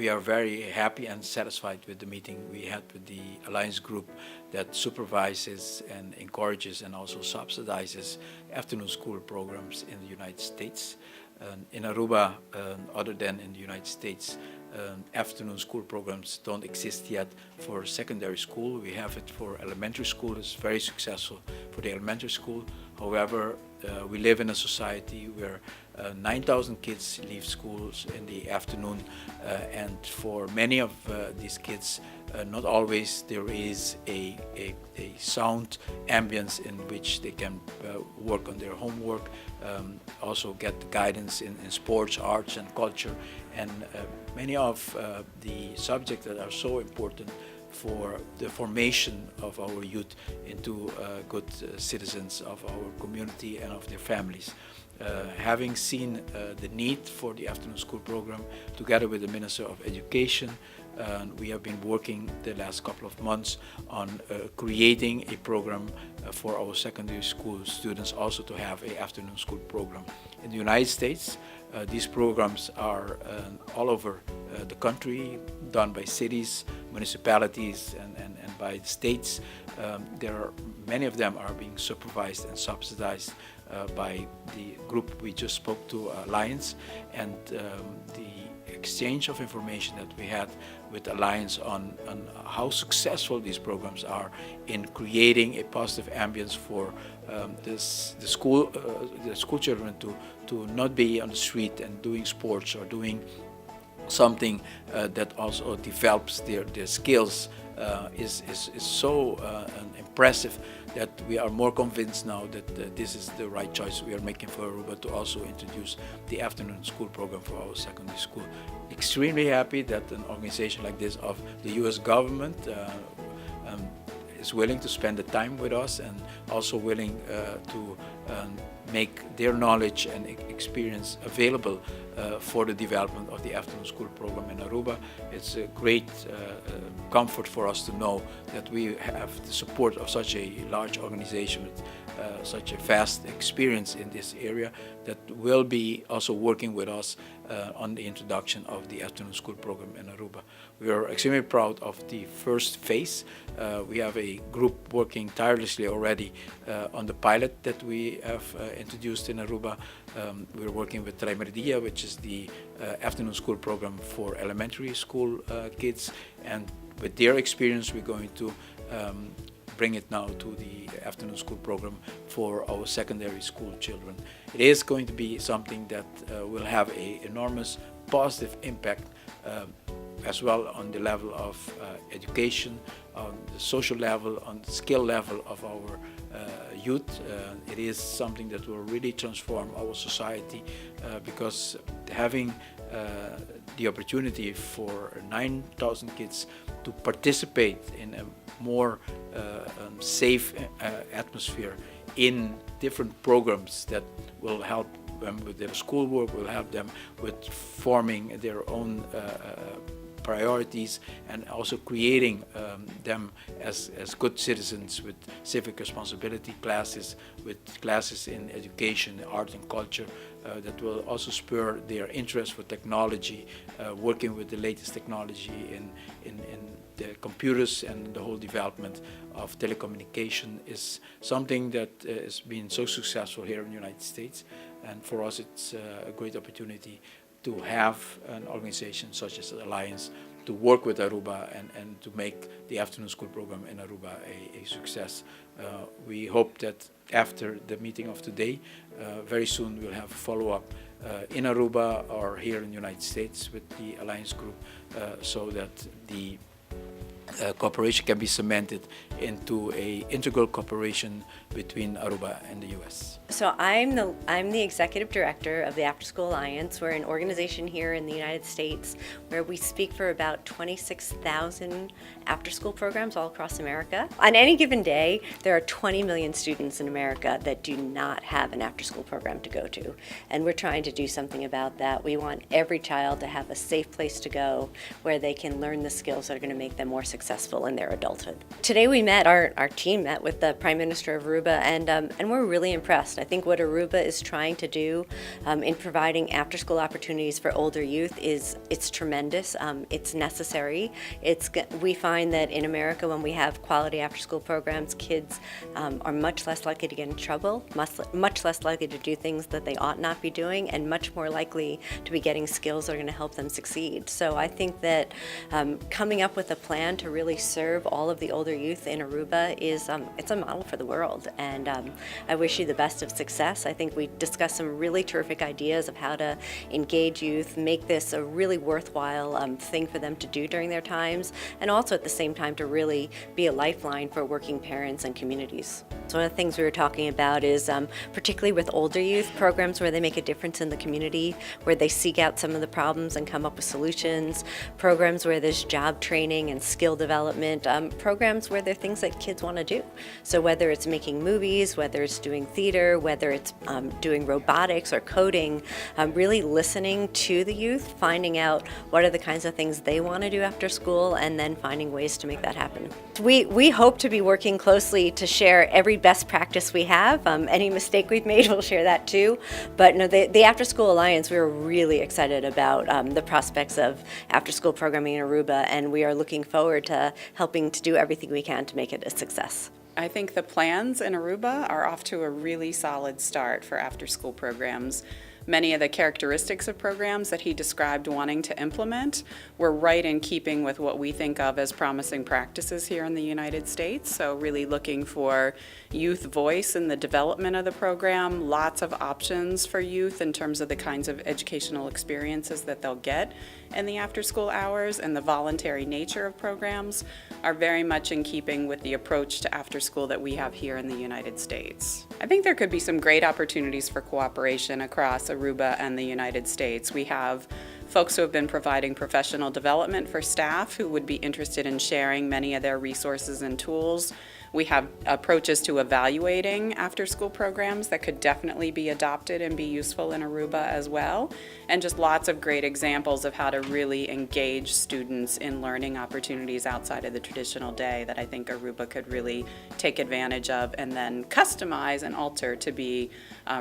we are very happy and satisfied with the meeting we had with the Alliance Group that supervises and encourages and also subsidizes afternoon school programs in the United States. In Aruba, other than in the United States, afternoon school programs don't exist yet for secondary school. We have it for elementary school. It's very successful for the elementary school. However, we live in a society where 9,000 kids leave schools in the afternoon, and for many of these kids, not always there is a sound ambience in which they can work on their homework, also get guidance in sports, arts and culture, and many of the subjects that are so important for the formation of our youth into good citizens of our community and of their families. Having seen the need for the afternoon school program, together with the Minister of Education, we have been working the last couple of months on creating a program for our secondary school students also to have an afternoon school program. In the United States, these programs are all over the country, done by cities, municipalities, and by the states. Many of them are being supervised and subsidized by the group we just spoke to, Alliance, and the exchange of information that we had with Alliance on how successful these programs are in creating a positive ambience for the school children to not be on the street and doing sports or doing something that also develops their skills is so impressive that we are more convinced now that this is the right choice we are making for Aruba to also introduce the afternoon school program for our secondary school. Extremely happy that an organization like this of the U.S. government is willing to spend the time with us and also willing to make their knowledge and experience available for the development of the afternoon school program in Aruba. It's a great comfort for us to know that we have the support of such a large organization with such a vast experience in this area that will be also working with us on the introduction of the afternoon school program in Aruba. We are extremely proud of the first phase. We have a group working tirelessly already on the pilot that we have introduced in Aruba. We're working with Tremendo, which is the afternoon school program for elementary school kids, and with their experience we're going to bring it now to the afternoon school program for our secondary school children. It is going to be something that will have an enormous positive impact as well on the level of education, on the social level, on the skill level of our youth. It is something that will really transform our society because having the opportunity for 9,000 kids to participate in a more safe atmosphere in different programs that will help them with their schoolwork, will help them with forming their own priorities and also creating them as good citizens with civic responsibility classes, with classes in education, art and culture that will also spur their interest for technology, working with the latest technology in the computers, and the whole development of telecommunication is something that has been so successful here in the United States, and for us it's a great opportunity to have an organization such as Alliance to work with Aruba and to make the afternoon school program in Aruba a success. We hope that after the meeting of today, very soon we'll have a follow-up in Aruba or here in the United States with the Alliance Group so that the cooperation can be cemented into an integral cooperation between Aruba and the U.S. So I'm the executive director of the After School Alliance. We're an organization here in the United States where we speak for about 26,000 after-school programs all across America. On any given day, there are 20 million students in America that do not have an after-school program to go to, and we're trying to do something about that. We want every child to have a safe place to go where they can learn the skills that are going to make them more successful successful in their adulthood. Today we met, our team met with the Prime Minister of Aruba, and we're really impressed. I think what Aruba is trying to do in providing after-school opportunities for older youth it's tremendous. It's necessary. We find that in America, when we have quality after-school programs, kids are much less likely to get in trouble, much less likely to do things that they ought not be doing, and much more likely to be getting skills that are going to help them succeed. So I think that coming up with a plan to really serve all of the older youth in Aruba it's a model for the world, and I wish you the best of success. I think we discussed some really terrific ideas of how to engage youth, make this a really worthwhile thing for them to do during their times, and also at the same time to really be a lifeline for working parents and communities. So one of the things we were talking about is particularly with older youth, programs where they make a difference in the community, where they seek out some of the problems and come up with solutions, programs where there's job training and skill development, programs where there are things that kids want to do. So whether it's making movies, whether it's doing theater, whether it's doing robotics or coding, really listening to the youth, finding out what are the kinds of things they want to do after school, and then finding ways to make that happen. We hope to be working closely to share every best practice we have. Any mistake we've made, we'll share that too. But no, the After School Alliance, we are really excited about the prospects of after-school programming in Aruba, and we are looking forward to helping to do everything we can to make it a success. I think the plans in Aruba are off to a really solid start for after-school programs. Many of the characteristics of programs that he described wanting to implement were right in keeping with what we think of as promising practices here in the United States. So really looking for youth voice in the development of the program, lots of options for youth in terms of the kinds of educational experiences that they'll get in the after-school hours, and the voluntary nature of programs are very much in keeping with the approach to after-school that we have here in the United States. I think there could be some great opportunities for cooperation across Aruba and the United States. We have folks who have been providing professional development for staff who would be interested in sharing many of their resources and tools. We have approaches to evaluating after-school programs that could definitely be adopted and be useful in Aruba as well, and just lots of great examples of how to really engage students in learning opportunities outside of the traditional day that I think Aruba could really take advantage of and then customize and alter to be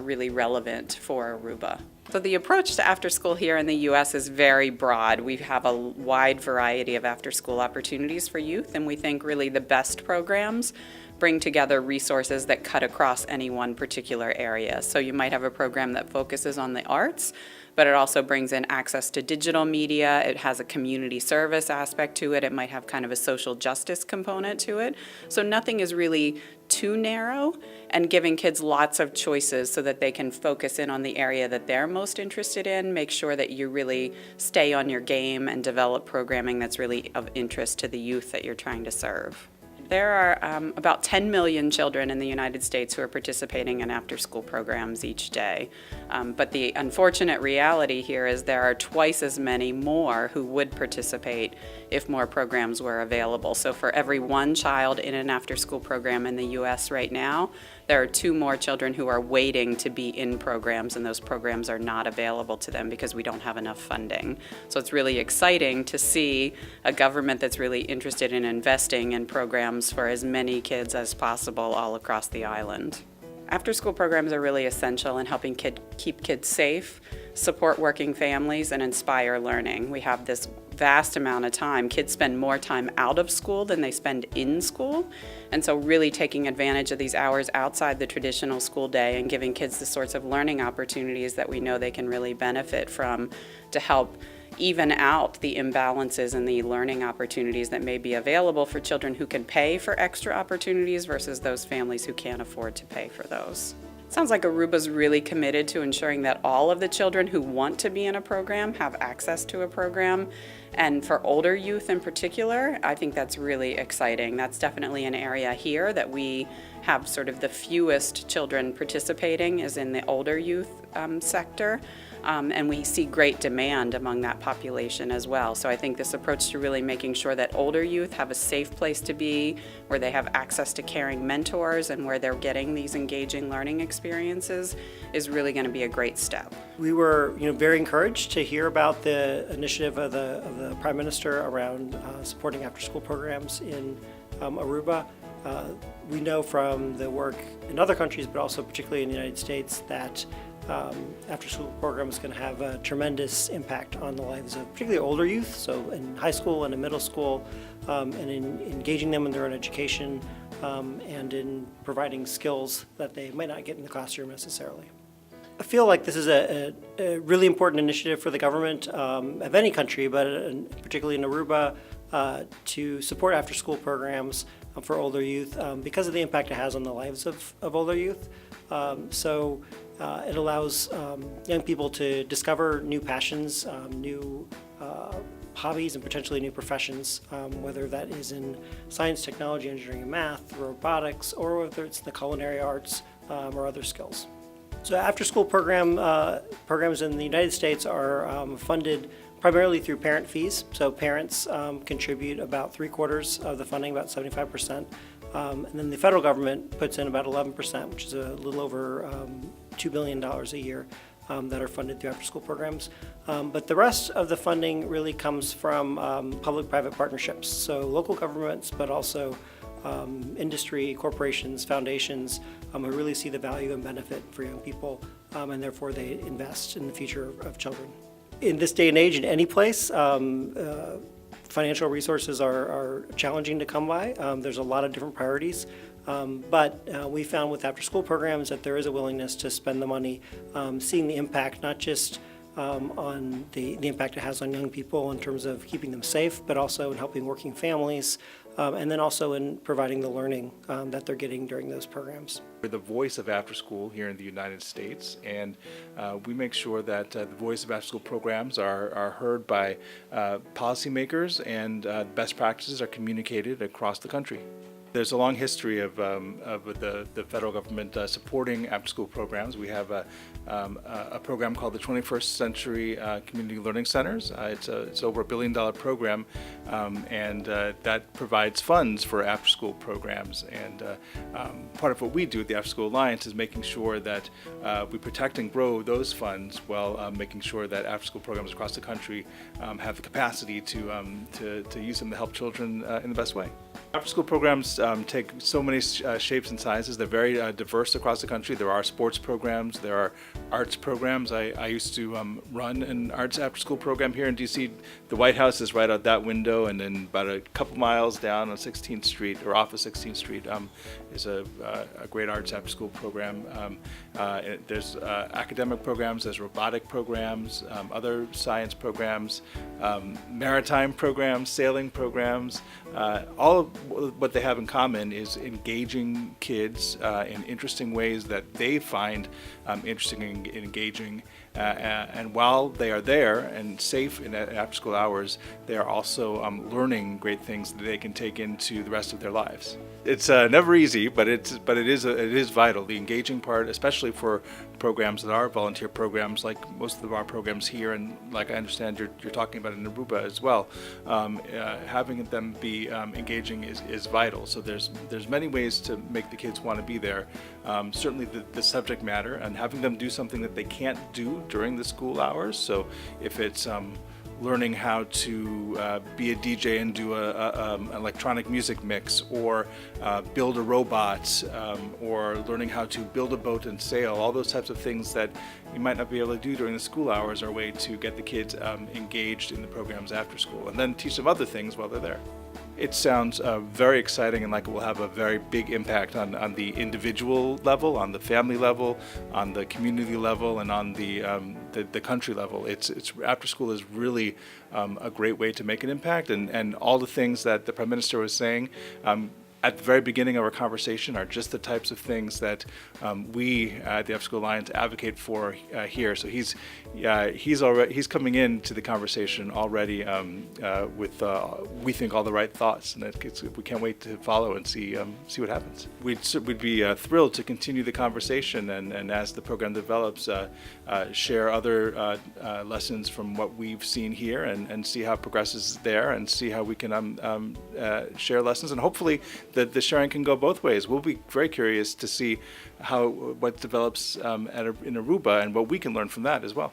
really relevant for Aruba. So the approach to after school here in the U.S. is very broad. We have a wide variety of after school opportunities for youth, and we think really the best programs bring together resources that cut across any one particular area. So you might have a program that focuses on the arts, but it also brings in access to digital media. It has a community service aspect to it. It might have kind of a social justice component to it. So nothing is really too narrow, and giving kids lots of choices so that they can focus in on the area that they're most interested in, make sure that you really stay on your game and develop programming that's really of interest to the youth that you're trying to serve. There are about 10 million children in the United States who are participating in after-school programs each day. But the unfortunate reality here is there are twice as many more who would participate if more programs were available. So for every one child in an after-school program in the U.S. right now, there are 2 more children who are waiting to be in programs, and those programs are not available to them because we don't have enough funding. So it's really exciting to see a government that's really interested in investing in programs for as many kids as possible all across the island. After-school programs are really essential in helping keep kids safe, support working families, and inspire learning. We have this vast amount of time. Kids spend more time out of school than they spend in school. And so really taking advantage of these hours outside the traditional school day and giving kids the sorts of learning opportunities that we know they can really benefit from to help even out the imbalances in the learning opportunities that may be available for children who can pay for extra opportunities versus those families who can't afford to pay for those. It sounds like Aruba's really committed to ensuring that all of the children who want to be in a program have access to a program. And for older youth in particular, I think that's really exciting. That's definitely an area here that we have sort of the fewest children participating is in the older youth sector. and we see great demand among that population as well. So I think this approach to really making sure that older youth have a safe place to be, where they have access to caring mentors, and where they're getting these engaging learning experiences is really going to be a great step. We were, very encouraged to hear about the initiative of the Prime Minister around supporting after-school programs in Aruba. We know from the work in other countries, but also particularly in the United States, that after-school program is going to have a tremendous impact on the lives of particularly older youth, so in high school and in middle school, and in engaging them in their own education, and in providing skills that they might not get in the classroom necessarily. I feel like this is a really important initiative for the government of any country, but particularly in Aruba, to support after-school programs for older youth because of the impact it has on the lives of older youth. So it allows young people to discover new passions, new hobbies, and potentially new professions, whether that is in science, technology, engineering, and math, robotics, or whether it's the culinary arts or other skills. So after-school programs in the United States are funded primarily through parent fees. So parents contribute about 3/4 of the funding, about 75%. And then the federal government puts in about 11%, which is a little over $2 billion a year that are funded through after-school programs. But the rest of the funding really comes from public-private partnerships. So local governments, but also industry, corporations, foundations who really see the value and benefit for young people, and therefore they invest in the future of children. In this day and age, in any place, financial resources are challenging to come by. There's a lot of different priorities, but we found with after-school programs that there is a willingness to spend the money, seeing the impact, not just on the impact it has on young people in terms of keeping them safe, but also in helping working families, and then also in providing the learning that they're getting during those programs. We're the voice of after school here in the United States, and we make sure that the voice of after school programs are heard by policymakers, and best practices are communicated across the country. There's a long history of the federal government supporting after-school programs. We have a program called the 21st Century Community Learning Centers. It's over $1 billion program, and that provides funds for after-school programs. And part of what we do at the After School Alliance is making sure that we protect and grow those funds while making sure that after-school programs across the country have the capacity to use them to help children in the best way. After-school programs take so many shapes and sizes. They're very diverse across the country. There are sports programs. There are arts programs. I used to run an arts after-school program here in D.C. The White House is right out that window, and then about a couple miles down on 16th Street, or off of 16th Street, is a great arts after-school program. There's academic programs. There's robotic programs, other science programs, maritime programs, sailing programs. All of what they have in common is engaging kids in interesting ways that they find interesting and engaging. And while they are there and safe in after-school hours, they are also learning great things that they can take into the rest of their lives. It's never easy, but it is vital. The engaging part, especially for programs that are volunteer programs, like most of our programs here, and like I understand you're talking about in Aruba as well. Having them be engaging is vital. So there's many ways to make the kids want to be there. Certainly the subject matter, and having them do something that they can't do during the school hours. So if it's learning how to be a DJ and do an electronic music mix, or build a robot, or learning how to build a boat and sail, all those types of things that you might not be able to do during the school hours are a way to get the kids engaged in the programs after school, and then teach them other things while they're there. It sounds very exciting, and like it will have a very big impact on the individual level, on the family level, on the community level, and on the country level. It's after school is really a great way to make an impact, and all the things that the Prime Minister was saying. at the very beginning of our conversation are just the types of things that we at the After School Alliance advocate for here. So he's coming into the conversation already with we think all the right thoughts, and we can't wait to follow and see what happens. We'd be thrilled to continue the conversation and as the program develops, share other lessons from what we've seen here and see how it progresses there and see how we can share lessons, and hopefully the sharing can go both ways. We'll be very curious to see what develops in Aruba and what we can learn from that as well.